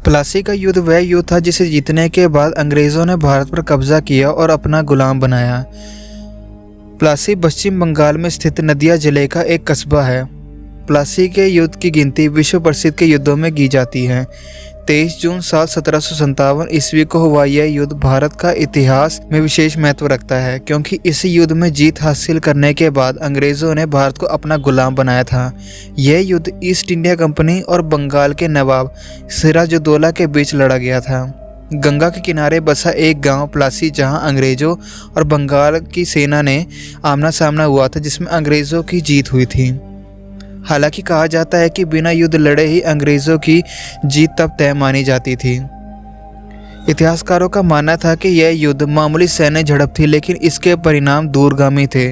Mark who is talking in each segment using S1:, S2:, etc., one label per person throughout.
S1: प्लासी का युद्ध वह युद्ध था जिसे जीतने के बाद अंग्रेज़ों ने भारत पर कब्जा किया और अपना गुलाम बनाया। प्लासी पश्चिम बंगाल में स्थित नदिया जिले का एक कस्बा है। प्लासी के युद्ध की गिनती विश्व प्रसिद्ध के युद्धों में की जाती है। 23 जून साल 1757 ईस्वी को हुआ यह युद्ध भारत का इतिहास में विशेष महत्व रखता है, क्योंकि इस युद्ध में जीत हासिल करने के बाद अंग्रेज़ों ने भारत को अपना गुलाम बनाया था। यह युद्ध ईस्ट इंडिया कंपनी और बंगाल के नवाब सिराजुद्दौला के बीच लड़ा गया था। गंगा के किनारे बसा एक गांव प्लासी, जहां अंग्रेज़ों और बंगाल की सेना ने आमना सामना हुआ था, जिसमें अंग्रेज़ों की जीत हुई थी। हालांकि कहा जाता है कि बिना युद्ध लड़े ही अंग्रेज़ों की जीत तब तय मानी जाती थी। इतिहासकारों का मानना था कि यह युद्ध मामूली सैन्य झड़प थी, लेकिन इसके परिणाम दूरगामी थे,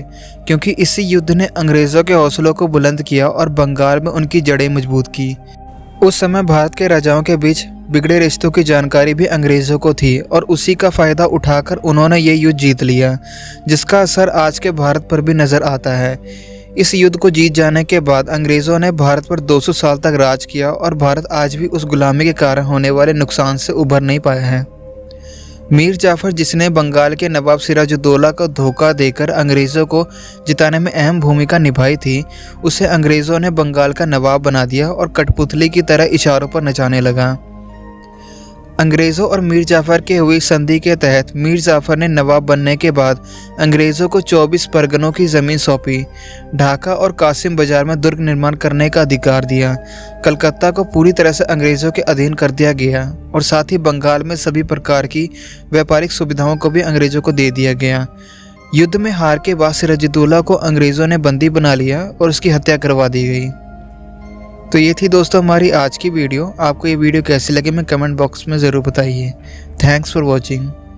S1: क्योंकि इस युद्ध ने अंग्रेज़ों के हौसलों को बुलंद किया और बंगाल में उनकी जड़ें मजबूत की। उस समय भारत के राजाओं के बीच बिगड़े रिश्तों की जानकारी भी अंग्रेज़ों को थी और उसी का फ़ायदा उठाकर उन्होंने ये युद्ध जीत लिया, जिसका असर आज के भारत पर भी नज़र आता है। इस युद्ध को जीत जाने के बाद अंग्रेज़ों ने भारत पर 200 साल तक राज किया और भारत आज भी उस गुलामी के कारण होने वाले नुकसान से उभर नहीं पाया है। मीर जाफ़र, जिसने बंगाल के नवाब सिराजुद्दौला को धोखा देकर अंग्रेज़ों को जिताने में अहम भूमिका निभाई थी, उसे अंग्रेज़ों ने बंगाल का नवाब बना दिया और कठपुतली की तरह इशारों पर नचाने लगा। अंग्रेज़ों और मीर जाफ़र के हुई संधि के तहत मीर जाफ़र ने नवाब बनने के बाद अंग्रेज़ों को 24 परगनों की ज़मीन सौंपी, ढाका और कासिम बाज़ार में दुर्ग निर्माण करने का अधिकार दिया। कलकत्ता को पूरी तरह से अंग्रेज़ों के अधीन कर दिया गया और साथ ही बंगाल में सभी प्रकार की व्यापारिक सुविधाओं को भी अंग्रेज़ों को दे दिया गया। युद्ध में हार के बाद सिराजुद्दौला को अंग्रेज़ों ने बंदी बना लिया और उसकी हत्या करवा दी गई। तो ये थी दोस्तों हमारी आज की वीडियो। आपको ये वीडियो कैसी लगी मैं कमेंट बॉक्स में ज़रूर बताइए। Thanks for watching.